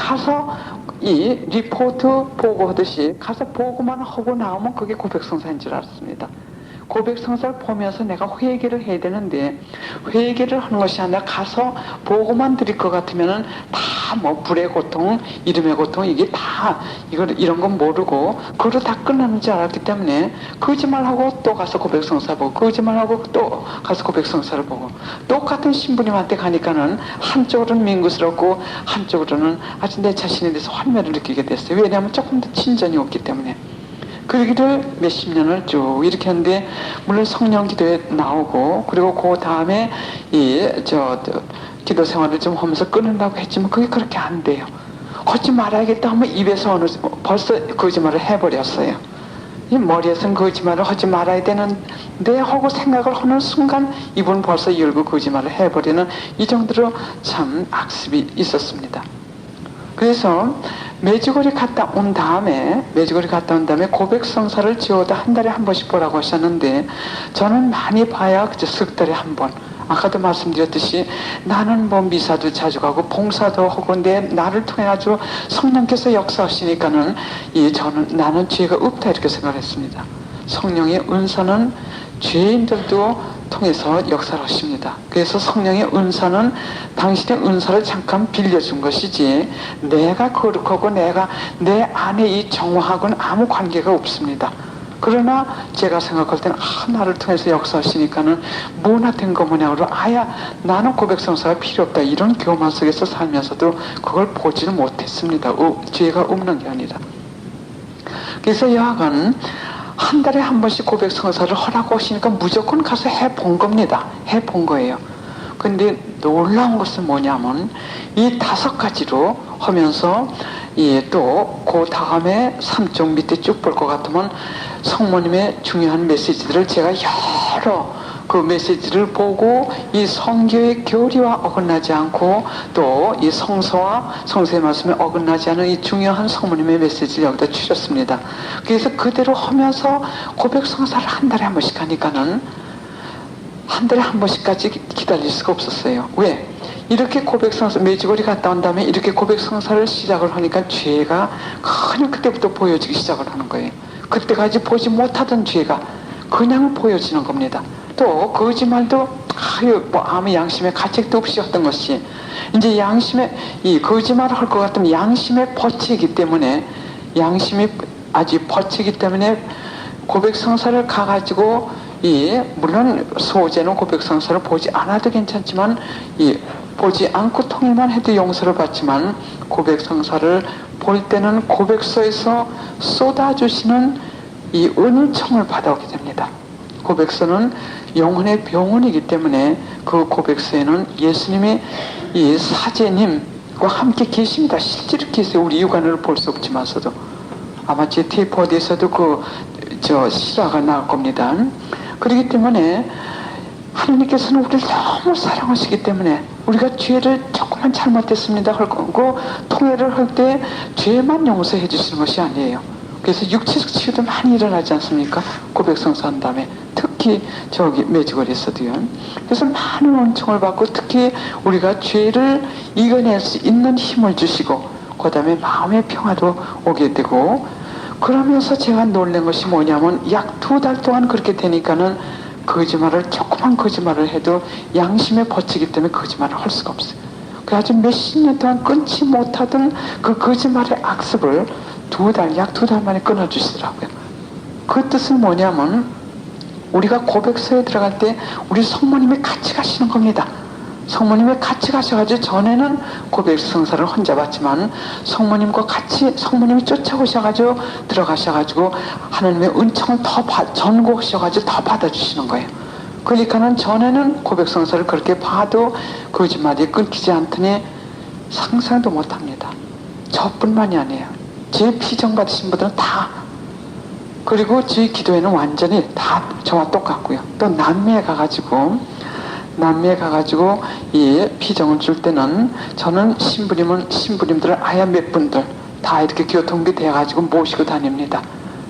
가서 이 리포트 보고하듯이 가서 보고만 하고 나오면 그게 고백성사인 줄 알았습니다. 고백성사를 보면서 내가 회개를 해야 되는데 회개를 하는 것이 아니라 가서 보고만 드릴 것 같으면은 다 뭐 불의 고통, 이름의 고통, 이게 다 이런 건 모르고 그걸로 다 끝나는 줄 알았기 때문에 거짓말하고 또 가서 고백성사 보고 거짓말하고 또 가서 고백성사를 보고 똑같은 신부님한테 가니까는 한쪽으로는 민구스럽고 한쪽으로는 아주 내 자신에 대해서 환멸을 느끼게 됐어요. 왜냐하면 조금 더 친전이 없기 때문에. 그러기를 몇십 년을 쭉 이렇게 하는데, 물론 성령 기도에 나오고, 그리고 그 다음에 기도 생활을 좀 하면서 끊으려고 했지만 그게 그렇게 안 돼요. 하지 말아야겠다 하면 입에서 벌써 거짓말을 해버렸어요. 이 머리에서는 거짓말을 하지 말아야 되는데 하고 생각을 하는 순간 입은 벌써 열고 거짓말을 해버리는 이 정도로 참 악습이 있었습니다. 그래서 메주거리 갔다 온 다음에 고백성사를 지어도 한 달에 한 번씩 보라고 하셨는데, 저는 많이 봐야 그저 석 달에 한 번. 아까도 말씀드렸듯이 나는 뭐 미사도 자주 가고 봉사도 하고 근데 나를 통해 아주 성령께서 역사하시니까는 나는 죄가 없다 이렇게 생각했습니다. 성령의 은사는 죄인들도 통해서 역사를 하십니다. 그래서 성령의 은사는 당신의 은사를 잠깐 빌려준 것이지 내가 거룩하고 내가 내 안에 이 정화하고는 아무 관계가 없습니다. 그러나 제가 생각할 때는 나를 통해서 역사하시니까는 뭐나 된 거 뭐냐고 나는 고백성사가 필요 없다 이런 교만 속에서 살면서도 그걸 보지를 못했습니다. 죄가 없는 게 아니라. 그래서 여하간 한 달에 한 번씩 고백성사를 하라고 하시니까 무조건 가서 해본 겁니다. 해본 거예요. 근데 놀라운 것은 뭐냐면 이 5가지로 하면서 또 그 다음에 3쪽 밑에 쭉 볼 것 같으면 성모님의 중요한 메시지들을 제가 여러 그 메시지를 보고 이 성교의 교리와 어긋나지 않고 또 이 성서의 말씀에 어긋나지 않은 이 중요한 성모님의 메시지를 여기다 추렸습니다. 그래서 그대로 하면서 고백성사를 한 달에 한 번씩 하니까는 한 달에 한 번씩까지 기다릴 수가 없었어요. 왜? 이렇게 고백성사, 메주거리 갔다 온 다음에 이렇게 고백성사를 시작을 하니까 죄가 그냥 그때부터 보여지기 시작을 하는 거예요. 그때까지 보지 못하던 죄가 그냥 보여지는 겁니다. 또 거짓말도 아무 양심의 가책도 없이 했던 것이 이제 이 거짓말을 할 것 같으면 양심의 버치기 때문에 아직 버치기 때문에 고백성사를 가가지고 물론 소제는 고백성사를 보지 않아도 괜찮지만 보지 않고 통일만 해도 용서를 받지만 고백성사를 볼 때는 고백서에서 쏟아주시는 이 은총을 받아오게 됩니다. 고백서는 영혼의 병원이기 때문에 그 고백서에는 예수님의 이 사제님과 함께 계십니다. 실제로 계세요. 우리 육안으로 볼 수 없지만서도 아마 제 테이프 어디에서도 실화가 나올 겁니다. 그렇기 때문에 하나님께서는 우리를 너무 사랑하시기 때문에 우리가 죄를 조금만 잘못했습니다 할 거고 통회를 할 때 죄만 용서해 주시는 것이 아니에요. 그래서 육체적 치유도 많이 일어나지 않습니까? 고백성사 한 다음에 특히 메주거리에서도요. 그래서 많은 은총을 받고 특히 우리가 죄를 이겨낼 수 있는 힘을 주시고 그 다음에 마음의 평화도 오게 되고, 그러면서 제가 놀란 것이 뭐냐면 약 2달 동안 그렇게 되니까는 조그만 거짓말을 해도 양심에 버치기 때문에 거짓말을 할 수가 없어요. 그래서 몇십 년 동안 끊지 못하던 그 거짓말의 악습을 약 2달 만에 끊어주시더라고요. 그 뜻은 뭐냐면 우리가 고백서에 들어갈 때 우리 성모님이 같이 가시는 겁니다. 성모님이 같이 가셔가지고 전에는 고백성사를 혼자 받지만 성모님이 쫓아오셔가지고 들어가셔가지고 하나님의 은총을 전고하셔가지고 더 받아주시는 거예요. 그러니까는 전에는 고백성사를 그렇게 봐도 거짓말이 끊기지 않더니 상상도 못합니다. 저뿐만이 아니에요. 제 피정 받으신 분들은 다, 그리고 제 기도에는 완전히 다 저와 똑같고요. 또 남미에 가가지고 이 피정을 줄 때는 저는 신부님들을 아예 몇 분들 다 이렇게 교통비 돼가지고 모시고 다닙니다.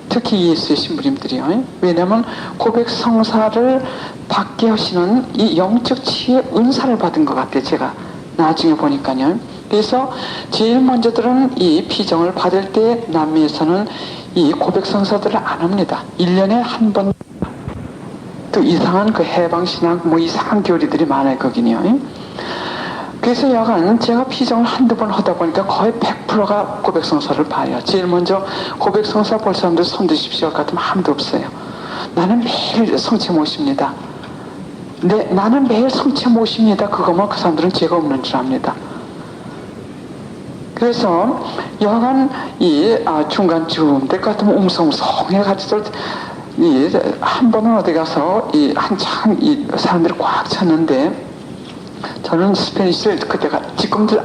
특히 예수의 신부님들이요. 왜냐하면 고백성사를 받게 하시는 이 영적 치유의 은사를 받은 것 같아요. 제가 나중에 보니까요. 그래서 제일 먼저들은 이 피정을 받을 때 남미에서는 이 고백성사들을 안 합니다. 1년에 한 번 또 이상한 그 해방신학 뭐 이상한 교리들이 많아요 거기는요. 그래서 여간 제가 피정을 한두 번 하다 보니까 거의 100%가 고백성사를 봐요. 제일 먼저 고백성사 볼 사람들 손 드십시오 같으면 아무도 없어요. 나는 매일 성체 모십니다. 네, 나는 매일 성체 모십니다. 그거면 그 사람들은 죄가 없는 줄 압니다. 그래서 여간 이 중간쯤 될 것 같으면 웅성웅성해 가지고 한 번은 어디 가서 한창 사람들이 꽉 찼는데 저는 스페니쉬를 그때가 지금도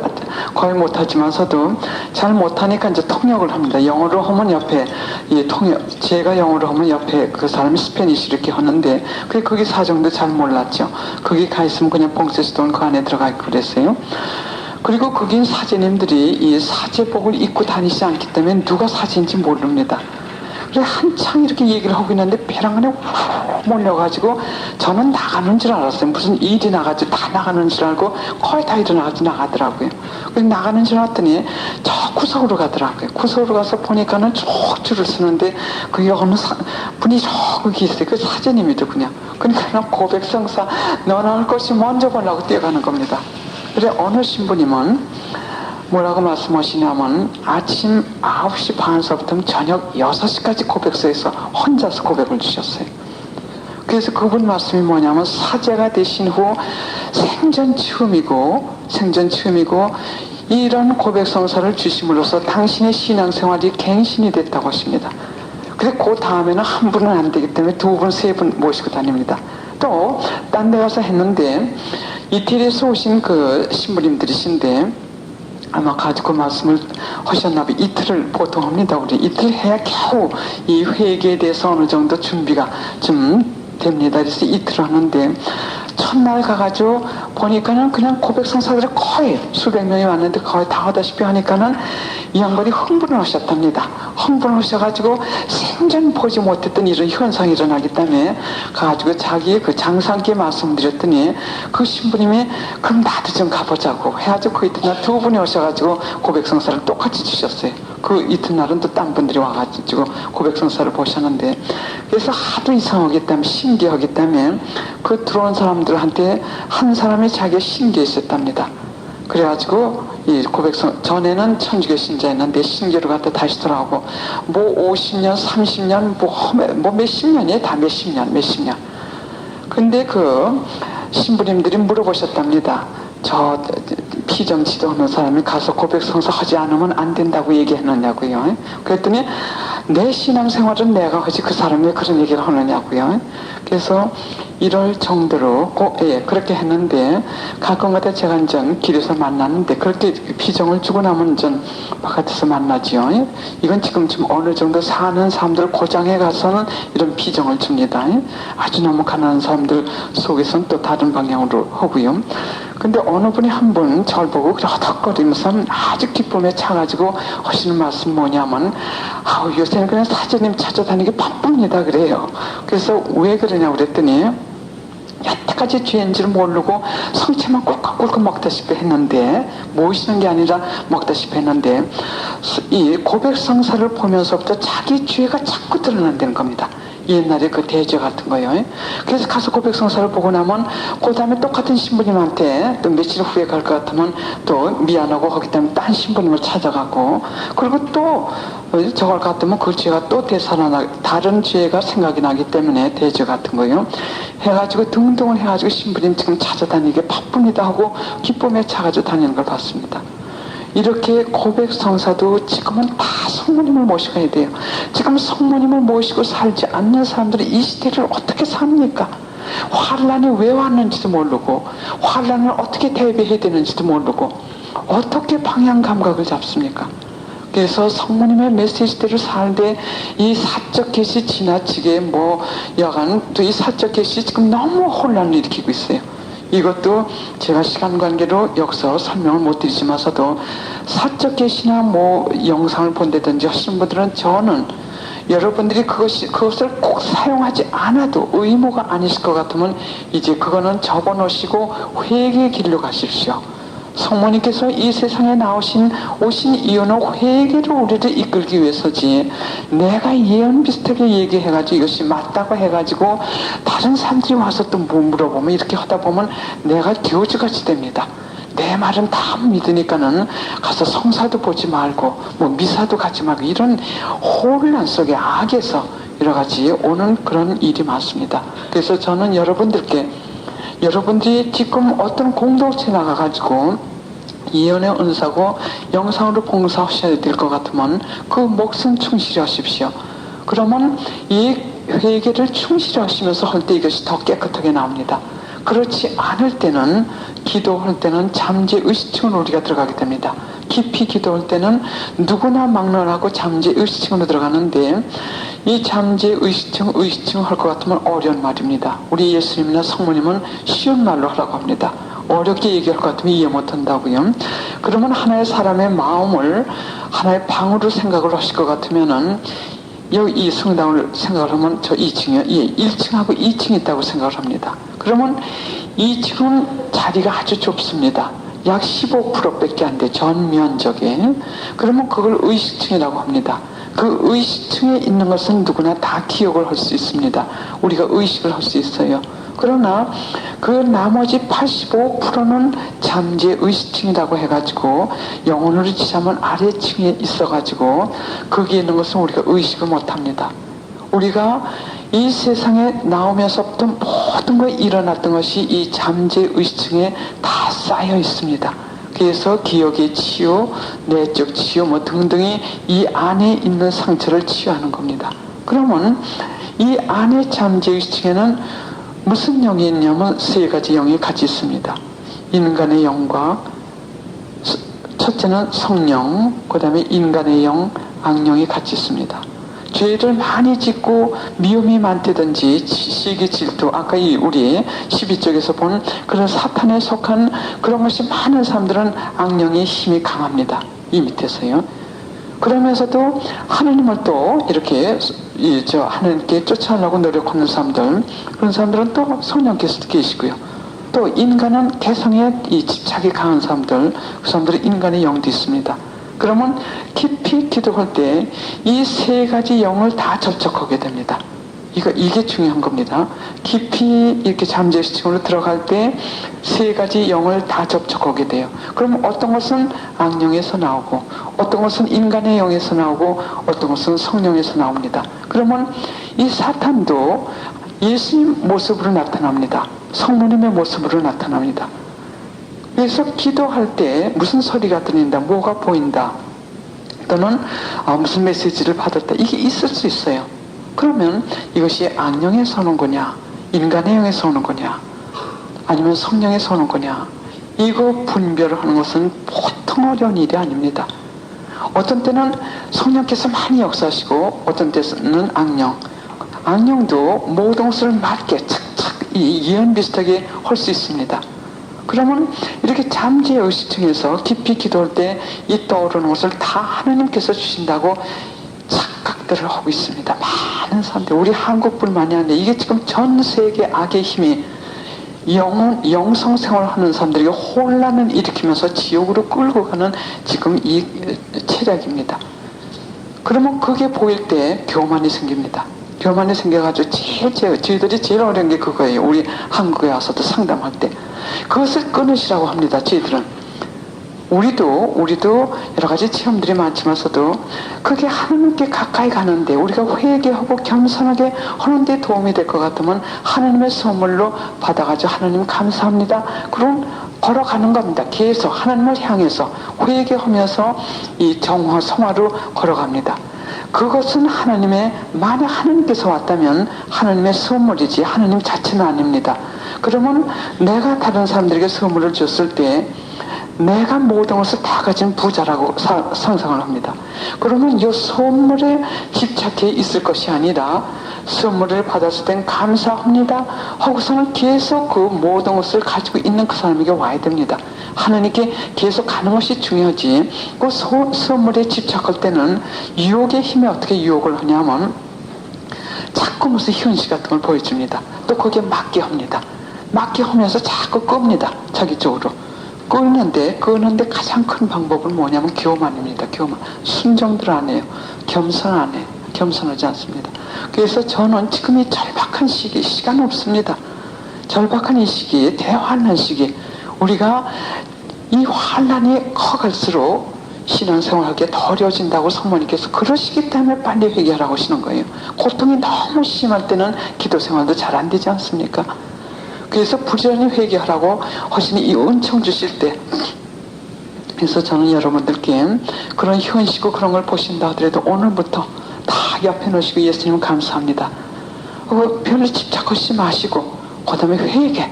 거의 못하지만서도 잘 못하니까 이제 통역을 합니다. 영어로 하면 옆에 제가 영어로 하면 옆에 그 사람이 스페니쉬 이렇게 하는데 거기 사정도 잘 몰랐죠. 거기 가 있으면 그냥 봉쇄시돈 그 안에 들어가 있고 그랬어요. 그리고 거긴 사제님들이 이 사제복을 입고 다니지 않기 때문에 누가 사제인지 모릅니다. 그래 한창 이렇게 얘기를 하고 있는데 벼랑 안에 훅 몰려가지고 저는 나가는 줄 알았어요. 무슨 일이 나가지고 다 나가는 줄 알고 거의 다 일어나가지고 나가더라고요. 그래서 나가는 줄 알았더니 저 구석으로 가더라고요. 구석으로 가서 보니까는 쭉 줄을 서는데 그 어느 분이 저기 있어요. 그 사제님이죠 그냥. 그러니까 고백성사 너나 할 것이 먼저 보려고 뛰어가는 겁니다. 그래 어느 신부님은 뭐라고 말씀하시냐면 아침 9시 반서부터 저녁 6시까지 고백소에서 혼자서 고백을 주셨어요. 그래서 그분 말씀이 뭐냐면 사제가 되신 후 생전 처음이고 이런 고백성사를 주심으로써 당신의 신앙생활이 갱신이 됐다고 하십니다. 그래 그 다음에는 한 분은 안 되기 때문에 두 분, 세 분 모시고 다닙니다. 또 딴 데 가서 했는데 이태리에서 오신 그 신부님들이신데 아마 가지고 말씀을 하셨나봐요. 이틀을 보통 합니다. 우리 이틀 해야 겨우 이 회개에 대해서 어느 정도 준비가 좀 됩니다. 그래서 이틀을 하는데 첫날 가가지고 보니까는 그냥 고백성사들이 거의 수백 명이 왔는데 거의 다 하다시피 하니까는 이 양반이 흥분을 하셨답니다. 흥분을 하셔가지고 생전 보지 못했던 이런 현상이 일어나기 때문에 가가지고 자기의 그 장상께 말씀드렸더니 그 신부님이 그럼 나도 좀 가보자고 해가지고 그 이튿날 두 분이 오셔가지고 고백성사를 똑같이 주셨어요. 그 이튿날은 또 딴 분들이 와가지고 고백성사를 보셨는데 그래서 하도 이상하기 때문에 신기하기 때문에 그 들어온 사람들한테 한 사람이 자기가 신기했었답니다. 그래가지고 이 고백성 전에는 천주교 신자였는데 신교를 갖다 다시 돌아오고 뭐 50년 30년 뭐 몇십 년이에요. 다 몇십 년 근데 그 신부님들이 물어보셨답니다. 저 피정 지도하는 사람이 가서 고백성사 하지 않으면 안 된다고 얘기했느냐고요. 그랬더니 내 신앙생활은 내가 하지 그 사람이 왜 그런 얘기를 하느냐고요. 그래서 이럴 정도로 그렇게 했는데 가끔가다 제가 이제 길에서 만났는데 그렇게 피정을 주고 나면 이제 바깥에서 만나지요. 이건 지금 어느 정도 사는 사람들 고장에 가서는 이런 피정을 줍니다. 아주 너무 가난한 사람들 속에서는 또 다른 방향으로 하고요. 근데 어느 분이 한 분 절 보고 허덕거리면서 아주 기쁨에 차가지고 하시는 말씀 뭐냐면 요새는 그냥 사제님 찾아다니기 바쁩니다 그래요. 그래서 왜 그러냐고 그랬더니 여태까지 죄인지를 모르고 성체만 꿀꺽꿀꺽 먹다시피 했는데 모시는 게 아니라 먹다시피 했는데 이 고백성사를 보면서부터 자기 죄가 자꾸 드러난다는 겁니다. 옛날에 그 대죄 같은 거예요. 그래서 가서 고백성사를 보고 나면 그 다음에 똑같은 신부님한테 또 며칠 후에 갈 것 같으면 또 미안하고 하기 때문에 딴 신부님을 찾아가고 그리고 또 저걸 같으면 그 죄가 또 다른 죄가 생각이 나기 때문에 대죄 같은 거예요. 해가지고 등등을 해가지고 신부님 지금 찾아다니게 바쁩니다 하고 기쁨에 차가지고 다니는 걸 봤습니다. 이렇게 고백성사도 지금은 다 성모님을 모시고 해야 돼요. 지금 성모님을 모시고 살지 않는 사람들이 이 시대를 어떻게 삽니까? 환란이 왜 왔는지도 모르고 환란을 어떻게 대비해야 되는지도 모르고 어떻게 방향 감각을 잡습니까? 그래서 성모님의 메시지대로 살되 이 사적 계시 지나치게 여간 또 이 사적 계시 지금 너무 혼란을 일으키고 있어요. 이것도 제가 시간 관계로 여기서 설명을 못 드리지만서도 사적 계시나 영상을 본다든지 하시는 분들은 저는 여러분들이 그것을 꼭 사용하지 않아도 의무가 아니실 것 같으면 이제 그거는 접어놓으시고 회개의 길로 가십시오. 성모님께서 이 세상에 오신 이유는 회개로 우리를 이끌기 위해서지, 내가 예언 비슷하게 얘기해가지고 이것이 맞다고 해가지고 다른 사람들이 와서 또 뭐 물어보면, 이렇게 하다 보면 내가 교주같이 됩니다. 내 말은 다 믿으니까는 가서 성사도 보지 말고 뭐 미사도 가지 말고, 이런 혼란 속에 악에서 여러 가지 오는 그런 일이 많습니다. 그래서 저는 여러분들이 지금 어떤 공동체 나가가지고 예언의 은사고 영상으로 봉사하셔야 될 것 같으면 그 목숨 충실히 하십시오. 그러면 이 회개를 충실히 하시면서 할 때 이것이 더 깨끗하게 나옵니다. 그렇지 않을 때는, 기도할 때는 잠재 의식층으로 우리가 들어가게 됩니다. 깊이 기도할 때는 누구나 막론하고 잠재 의식층으로 들어가는데, 이 잠재 의식층 할 것 같으면 어려운 말입니다. 우리 예수님이나 성모님은 쉬운 말로 하라고 합니다. 어렵게 얘기할 것 같으면 이해 못한다고요. 그러면 하나의 사람의 마음을 하나의 방으로 생각을 하실 것 같으면은, 여기 이 성당을 생각을 하면 저 2층이요. 예, 1층하고 2층이 있다고 생각을 합니다. 그러면 2층은 자리가 아주 좁습니다. 약 15%밖에 안 돼, 전 면적에. 그러면 그걸 의식층이라고 합니다. 그 의식층에 있는 것은 누구나 다 기억을 할 수 있습니다. 우리가 의식을 할 수 있어요. 그러나 그 나머지 85%는 잠재 의식층이라고 해가지고 영혼으로 치자면 아래층에 있어가지고 거기에 있는 것은 우리가 의식을 못합니다. 우리가 이 세상에 나오면서부터 모든 것이 일어났던 것이 이 잠재 의식층에 다 쌓여 있습니다. 그래서 기억의 치유, 내적 치유 뭐 등등이 이 안에 있는 상처를 치유하는 겁니다. 그러면 이 안에 잠재 의식층에는 무슨 영이 있냐면 세 가지 영이 같이 있습니다. 인간의 영과, 첫째는 성령, 그 다음에 인간의 영, 악령이 같이 있습니다. 죄를 많이 짓고 미움이 많다든지 시기, 질투, 아까 우리 12쪽에서 본 그런 사탄에 속한 그런 것이 많은 사람들은 악령의 힘이 강합니다. 이 밑에서요. 그러면서도 하나님을 또 이렇게 하나님께 쫓아가려고 노력하는 사람들, 그런 사람들은 또 성령께서도 계시고요. 또 인간은 개성에 이 집착이 강한 사람들, 그 사람들은 인간의 영도 있습니다. 그러면 깊이 기도할 때 이 세 가지 영을 다 접촉하게 됩니다. 이게 중요한 겁니다. 깊이 이렇게 잠재의식층으로 들어갈 때 세 가지 영을 다 접촉하게 돼요. 그럼 어떤 것은 악령에서 나오고, 어떤 것은 인간의 영에서 나오고, 어떤 것은 성령에서 나옵니다. 그러면 이 사탄도 예수님 모습으로 나타납니다. 성모님의 모습으로 나타납니다. 그래서 기도할 때 무슨 소리가 들린다, 뭐가 보인다, 또는 무슨 메시지를 받았다, 이게 있을 수 있어요. 그러면 이것이 악령에서 오는 거냐, 인간의 영에서 오는 거냐, 아니면 성령에서 오는 거냐, 이거 분별을 하는 것은 보통 어려운 일이 아닙니다. 어떤 때는 성령께서 많이 역사하시고, 어떤 때는 악령도 모든 것을 맞게 착착 예언 비슷하게 할 수 있습니다. 그러면 이렇게 잠재 의식층에서 깊이 기도할 때 이 떠오르는 것을 다 하나님께서 주신다고 착각들을 하고 있습니다. 많은 사람들, 우리 한국뿐만이 아니라 이게 지금 전 세계 악의 힘이 영성 생활을 하는 사람들에게 혼란을 일으키면서 지옥으로 끌고 가는 지금 이 체력입니다. 그러면 그게 보일 때 교만이 생깁니다. 교만이 생겨가지고 저희들이 제일 어려운 게 그거예요. 우리 한국에 와서도 상담할 때 그것을 끊으시라고 합니다. 저희들은 우리도 여러 가지 체험들이 많지만서도 그게 하나님께 가까이 가는데, 우리가 회개하고 겸손하게 하는데 도움이 될 것 같으면 하나님의 선물로 받아가지고 하나님 감사합니다, 그럼 걸어가는 겁니다. 계속 하나님을 향해서 회개하면서 이 정화 성화로 걸어갑니다. 그것은 만약 하나님께서 왔다면 하나님의 선물이지 하나님 자체는 아닙니다. 그러면 내가 다른 사람들에게 선물을 줬을 때 내가 모든 것을 다 가진 부자라고 상상을 합니다. 그러면 이 선물에 집착해 있을 것이 아니라, 선물을 받았을 땐 감사합니다 하고서는 계속 그 모든 것을 가지고 있는 그 사람에게 와야 됩니다. 하나님께 계속 가는 것이 중요하지, 그 선물에 집착할 때는 유혹의 힘에 어떻게 유혹을 하냐면 자꾸 무슨 현실 같은 걸 보여줍니다. 또 거기에 맞게 합니다. 맞게 하면서 자꾸 끕니다. 자기 쪽으로. 끄는데 가장 큰 방법은 뭐냐면 교만입니다. 교만. 순종들 안 해요. 겸손 안 해요. 겸손하지 않습니다. 그래서 저는 지금 이 절박한 시기, 시간 없습니다. 절박한 이 시기, 대환란 시기, 우리가 이 환란이 커갈수록 신앙생활하기가 더 어려워진다고 성모님께서 그러시기 때문에 빨리 회개하라고 하시는 거예요. 고통이 너무 심할 때는 기도생활도 잘 안 되지 않습니까? 그래서 부지런히 회개하라고 하시니 이 은총 주실 때, 그래서 저는 여러분들께 그런 현시고 그런 걸 보신다 하더라도 오늘부터 다 옆에 놓으시고 예수님 감사합니다. 별로 집착하지 마시고 그 다음에 회개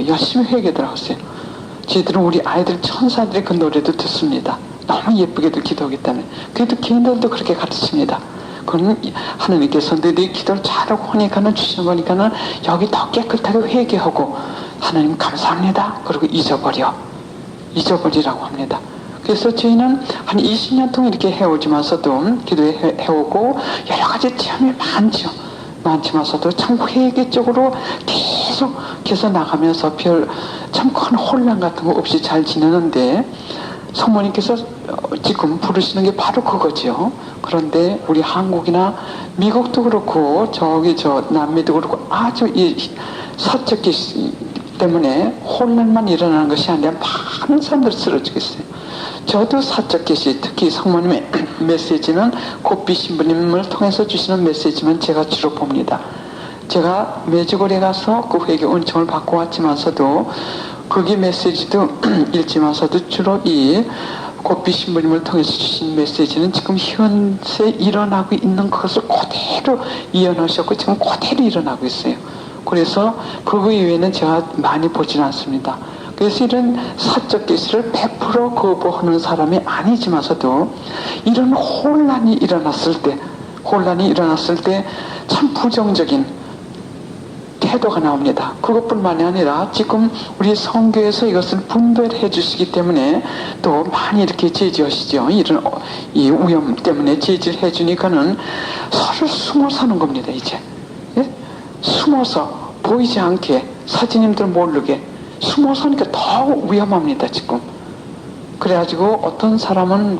열심히 회개들 하세요. 저희들은 우리 아이들 천사들의 그 노래도 듣습니다. 너무 예쁘게도 기도하기 때문에. 그래도 개인들도 그렇게 가르칩니다. 그건 하나님께서 내 기도를 잘하고 하니까는 주시는 거니까는 여기 더 깨끗하게 회개하고 하나님 감사합니다. 그리고 잊어버리라고 합니다. 그래서 저희는 한 20년 동안 이렇게 해오지만서도 기도해오고 여러 가지 체험이 많지만서도 참 회개적으로 계속해서 나가면서 참 큰 혼란 같은 거 없이 잘 지내는데 성모님께서 지금 부르시는 게 바로 그거죠. 그런데 우리 한국이나 미국도 그렇고 남미도 그렇고 아주 이 사적 계시 때문에 혼란만 일어나는 것이 아니라 많은 사람들이 쓰러지고 있어요. 저도 사적 계시, 특히 성모님의 메시지는 고삐 신부님을 통해서 주시는 메시지만 제가 주로 봅니다. 제가 메주골에 가서 그 회개 은총을 받고 왔지만서도 거기 메시지도 읽지만서도 주로 이 고삐 신부님을 통해서 주신 메시지는 지금 현재 일어나고 있는 것을 그대로 이어놓으셨고 지금 그대로 일어나고 있어요. 그래서 그거 이외에는 제가 많이 보지는 않습니다. 그래서 이런 사적 계시를 100% 거부하는 사람이 아니지만서도 이런 혼란이 일어났을 때 참 부정적인 태도가 나옵니다. 그것뿐만이 아니라 지금 우리 성교에서 이것을 분별해 주시기 때문에 또 많이 이렇게 제지하시죠. 이런 이 위험 때문에 제지를 해 주니까는 서로 숨어 사는 겁니다. 이제 숨어서 보이지 않게 사진님들 모르게 숨어서 하니까 더 위험합니다. 지금 그래가지고 어떤 사람은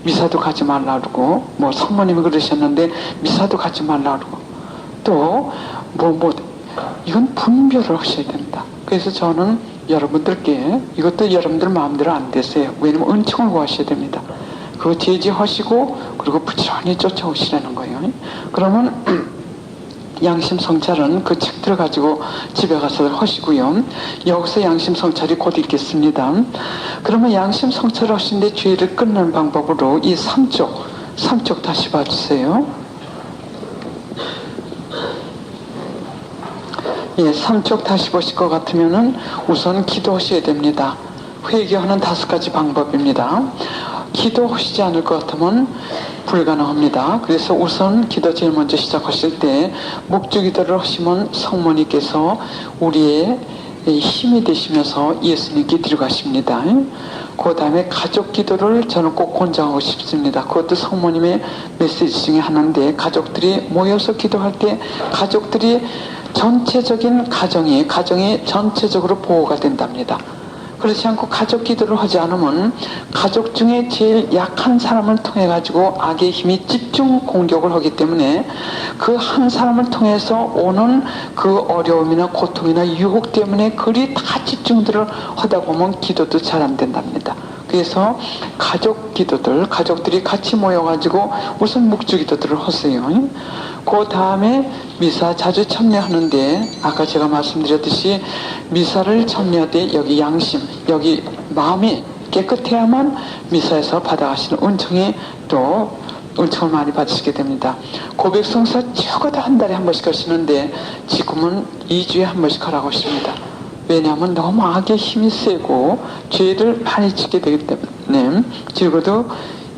미사도 가지 말라 그러고 성모님이 그러셨는데 미사도 가지 말라 그러고 또 이건 분별을 하셔야 된다. 그래서 저는 여러분들께 이것도 여러분들 마음대로 안 되세요. 왜냐면 은총을 구하셔야 됩니다. 그거 제지하시고 그리고 부지런히 쫓아오시라는 거예요. 그러면 양심성찰은 그 책들을 가지고 집에 가서 하시고요. 여기서 양심성찰이 곧 있겠습니다. 그러면 양심성찰을 하시는데 죄를 끊는 방법으로 이 3쪽 다시 봐주세요. 3쪽 다시 보실 것 같으면은 우선 기도하셔야 됩니다. 회개하는 5가지 방법입니다. 기도하시지 않을 것 같으면 불가능합니다. 그래서 우선 기도 제일 먼저 시작하실 때 묵주기도를 하시면 성모님께서 우리의 힘이 되시면서 예수님께 들어가십니다. 그 다음에 가족 기도를 저는 꼭 권장하고 싶습니다. 그것도 성모님의 메시지 중에 하나인데 가족들이 모여서 기도할 때 가족들이 전체적인 가정이 전체적으로 보호가 된답니다. 그렇지 않고 가족 기도를 하지 않으면 가족 중에 제일 약한 사람을 통해 가지고 악의 힘이 집중 공격을 하기 때문에 그 한 사람을 통해서 오는 그 어려움이나 고통이나 유혹 때문에 그리 다 집중들을 하다 보면 기도도 잘 안 된답니다. 그래서 가족들이 같이 모여가지고 우선 묵주 기도들을 하세요. 그 다음에 미사 자주 참여하는데 아까 제가 말씀드렸듯이 미사를 참여할 때 여기 양심, 여기 마음이 깨끗해야만 미사에서 받아가시는 은총을 많이 받으시게 됩니다. 고백성사 적어도 한 달에 한 번씩 하시는데 지금은 2주에 한 번씩 하라고 하십니다. 왜냐하면 너무 악의 힘이 세고 죄를 많이 짓게 되기 때문에 적어도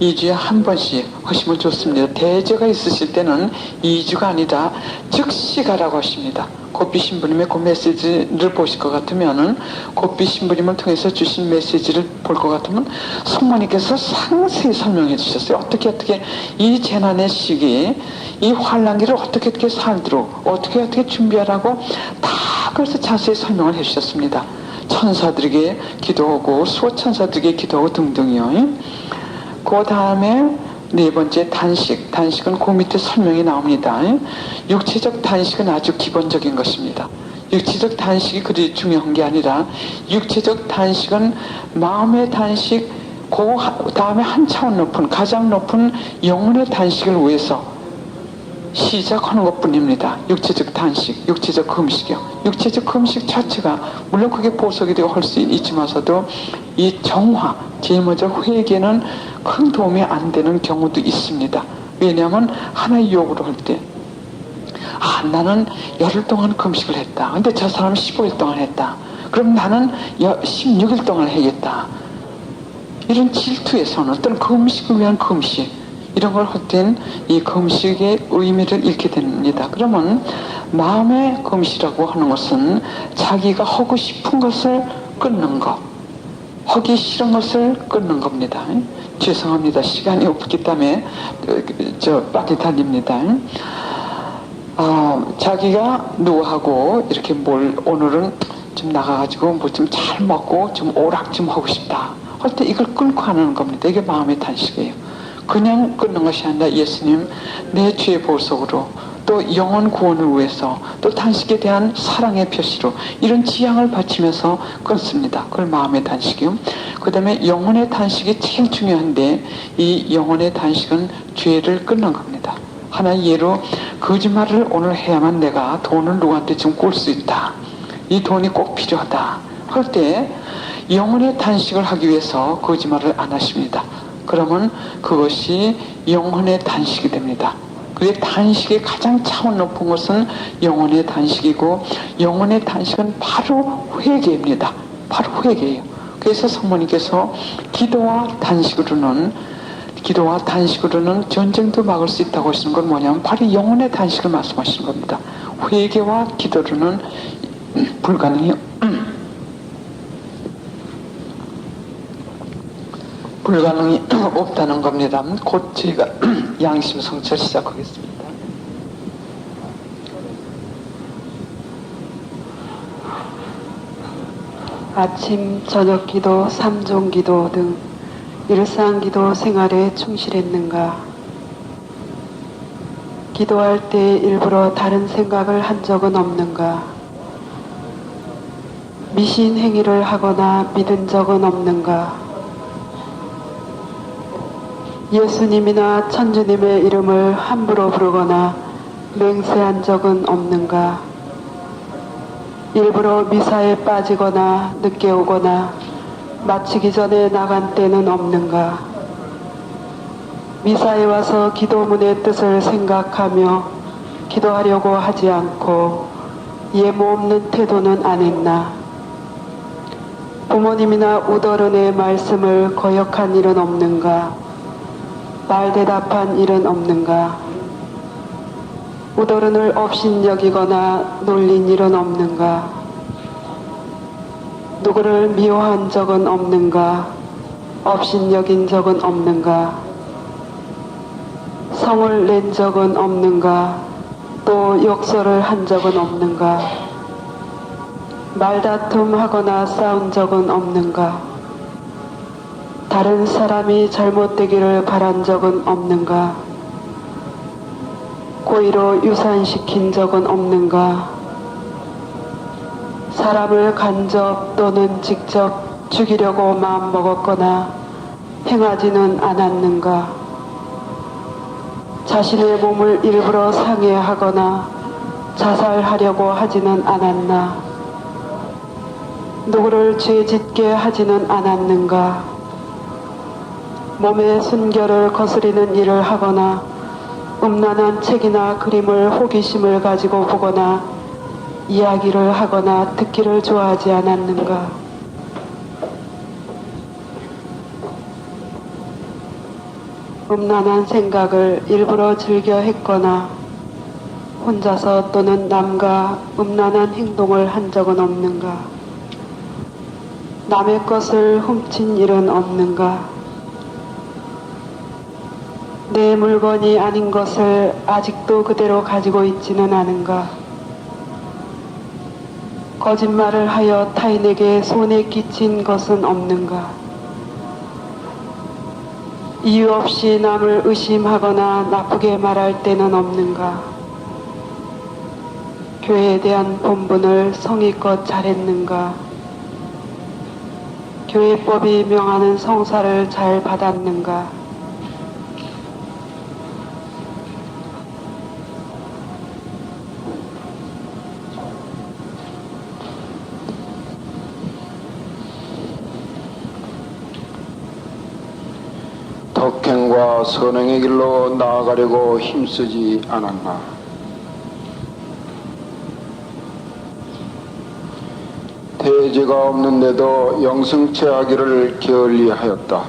2주에 한 번씩 하시면 좋습니다. 대제가 있으실 때는 2주가 아니라 즉시 가라고 하십니다. 고삐 신부님의 그 메시지를 보실 것 같으면은 고삐 신부님을 통해서 주신 메시지를 볼 것 같으면 성모님께서 상세히 설명해 주셨어요. 어떻게 이 재난의 시기, 이 환란기를 어떻게 살도록 어떻게 준비하라고 다 그래서 자세히 설명을 해 주셨습니다. 천사들에게 기도하고 수호천사들에게 기도하고 등등이요. 그 다음에 네 번째 단식. 단식은 그 밑에 설명이 나옵니다. 육체적 단식은 아주 기본적인 것입니다. 육체적 단식이 그리 중요한 게 아니라 육체적 단식은 마음의 단식, 그 다음에 한 차원 높은, 가장 높은 영혼의 단식을 위해서 시작하는 것 뿐입니다. 육체적 단식, 육체적 금식이요. 육체적 금식 자체가 물론 그게 보석이 되고 할 수 있지만서도 이 정화, 제일 먼저 회개는 큰 도움이 안 되는 경우도 있습니다. 왜냐하면 하나의 요구를 할 때 나는 열흘 동안 금식을 했다. 근데 저 사람은 15일 동안 했다. 그럼 나는 16일 동안 해야겠다. 이런 질투에서는 어떤 금식을 위한 금식, 이런 걸 할 땐 이 금식의 의미를 잃게 됩니다. 그러면 마음의 금식이라고 하는 것은 자기가 하고 싶은 것을 끊는 것, 하기 싫은 것을 끊는 겁니다. 죄송합니다. 시간이 없기 때문에 빨리 달립니다. 자기가 누구하고 이렇게 오늘은 좀 나가가지고 뭐 좀 잘 먹고 좀 오락 좀 하고 싶다 할 때 이걸 끊고 하는 겁니다. 이게 마음의 단식이에요. 그냥 끊는 것이 아니라 예수님 내 죄 보석으로 또 영혼 구원을 위해서 또 단식에 대한 사랑의 표시로 이런 지향을 바치면서 끊습니다. 그걸 마음의 단식이요. 그 다음에 영혼의 단식이 제일 중요한데 이 영혼의 단식은 죄를 끊는 겁니다. 하나 예로 거짓말을 오늘 해야만 내가 돈을 누구한테 좀 꿀 수 있다. 이 돈이 꼭 필요하다. 할 때 영혼의 단식을 하기 위해서 거짓말을 안 하십니다. 그러면 그것이 영혼의 단식이 됩니다. 그게 단식의 가장 차원 높은 것은 영혼의 단식이고 영혼의 단식은 바로 회개입니다. 바로 회개예요. 그래서 성모님께서 기도와 단식으로는 전쟁도 막을 수 있다고 하시는 건 뭐냐면 바로 영혼의 단식을 말씀하시는 겁니다. 회개와 기도로는 불가능이 없다는 겁니다. 곧 제가 양심 성찰 시작하겠습니다. 아침, 저녁 기도, 삼종 기도 등 일상 기도 생활에 충실했는가? 기도할 때 일부러 다른 생각을 한 적은 없는가? 미신 행위를 하거나 믿은 적은 없는가? 예수님이나 천주님의 이름을 함부로 부르거나 맹세한 적은 없는가? 일부러 미사에 빠지거나 늦게 오거나 마치기 전에 나간 때는 없는가? 미사에 와서 기도문의 뜻을 생각하며 기도하려고 하지 않고 예모 없는 태도는 안 했나? 부모님이나 우더른의 말씀을 거역한 일은 없는가? 말대답한 일은 없는가? 우더른을 업신여기거나 놀린 일은 없는가? 누구를 미워한 적은 없는가? 업신여긴 적은 없는가? 성을 낸 적은 없는가? 또 욕설을 한 적은 없는가? 말다툼하거나 싸운 적은 없는가? 다른 사람이 잘못되기를 바란 적은 없는가? 고의로 유산시킨 적은 없는가? 사람을 간접 또는 직접 죽이려고 마음먹었거나 행하지는 않았는가? 자신의 몸을 일부러 상해하거나 자살하려고 하지는 않았나? 누구를 죄짓게 하지는 않았는가? 몸의 순결을 거스리는 일을 하거나 음란한 책이나 그림을 호기심을 가지고 보거나 이야기를 하거나 듣기를 좋아하지 않았는가? 음란한 생각을 일부러 즐겨 했거나 혼자서 또는 남과 음란한 행동을 한 적은 없는가? 남의 것을 훔친 일은 없는가? 내 물건이 아닌 것을 아직도 그대로 가지고 있지는 않은가? 거짓말을 하여 타인에게 손해 끼친 것은 없는가? 이유 없이 남을 의심하거나 나쁘게 말할 때는 없는가? 교회에 대한 본분을 성의껏 잘했는가? 교회법이 명하는 성사를 잘 받았는가? 덕행과 선행의 길로 나아가려고 힘쓰지 않았나? 대죄가 없는데도 영승체하기를 게을리하였다.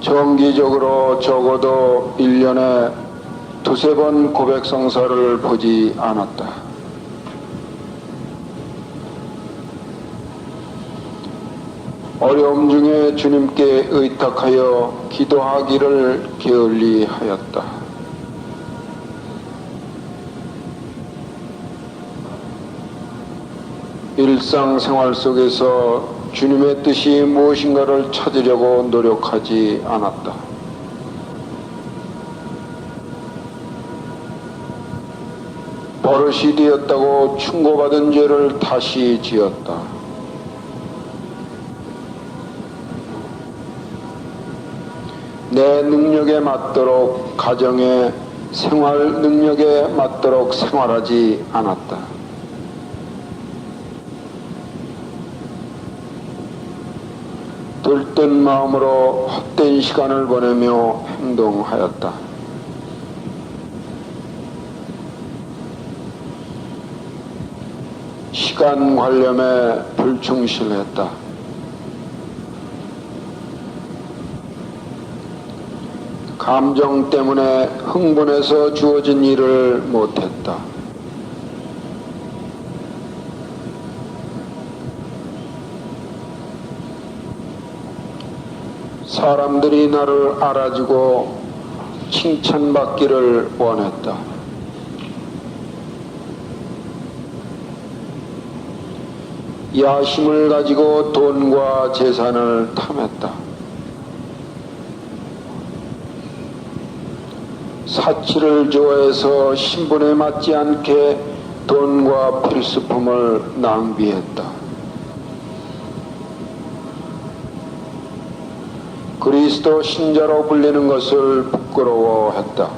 정기적으로 적어도 1년에 두세 번 고백성사를 보지 않았다. 어려움 중에 주님께 의탁하여 기도하기를 게을리하였다. 일상생활 속에서 주님의 뜻이 무엇인가를 찾으려고 노력하지 않았다. 버릇이 되었다고 충고받은 죄를 다시 지었다. 내 능력에 맞도록 가정의 생활 능력에 맞도록 생활하지 않았다. 들뜬 마음으로 헛된 시간을 보내며 행동하였다. 시간 관념에 불충실했다. 감정 때문에 흥분해서 주어진 일을 못했다. 사람들이 나를 알아주고 칭찬받기를 원했다. 야심을 가지고 돈과 재산을 탐했다. 사치를 좋아해서 신분에 맞지 않게 돈과 필수품을 낭비했다. 그리스도 신자로 불리는 것을 부끄러워했다.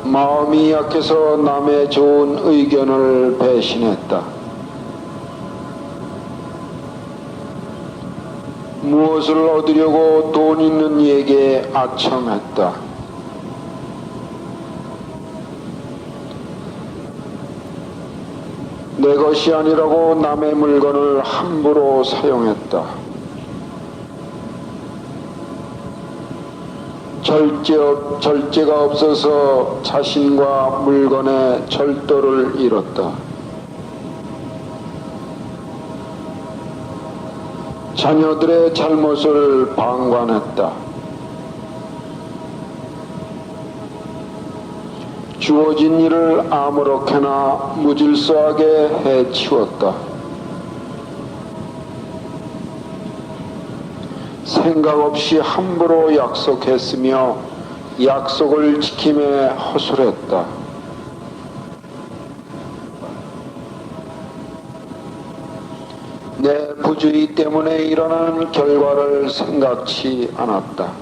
마음이 약해서 남의 좋은 의견을 배신했다. 무엇을 얻으려고 돈 있는 이에게 아첨했다. 내 것이 아니라고 남의 물건을 함부로 사용했다. 절제가 없어서 자신과 물건의 절도를 이뤘다. 자녀들의 잘못을 방관했다. 주어진 일을 아무렇게나 무질서하게 해치웠다. 생각 없이 함부로 약속했으며 약속을 지킴에 허술했다. 내 부주의 때문에 일어나는 결과를 생각치 않았다.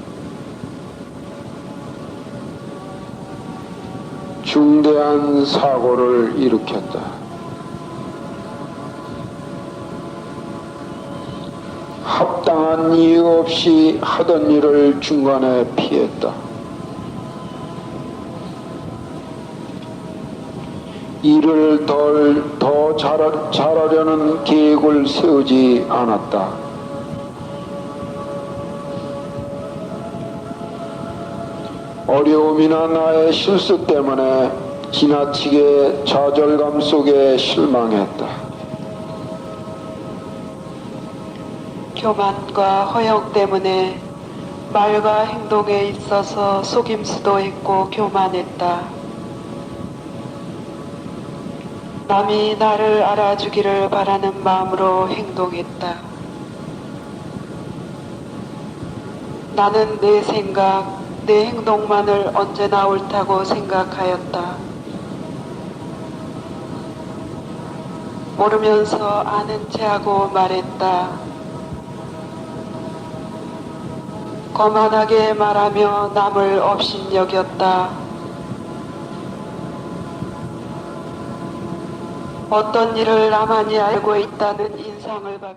중대한 사고를 일으켰다. 합당한 이유 없이 하던 일을 중간에 피했다. 일을 더 잘하려는 계획을 세우지 않았다. 어려움이나 나의 실수 때문에 지나치게 좌절감 속에 실망했다. 교만과 허영 때문에 말과 행동에 있어서 속임수도 했고 교만했다. 남이 나를 알아주기를 바라는 마음으로 행동했다. 나는 내 생각, 내 행동만을 언제나 옳다고 생각하였다. 모르면서 아는 체하고 말했다. 거만하게 말하며 남을 업신여겼다. 어떤 일을 나만이 알고 있다는 인상을 받기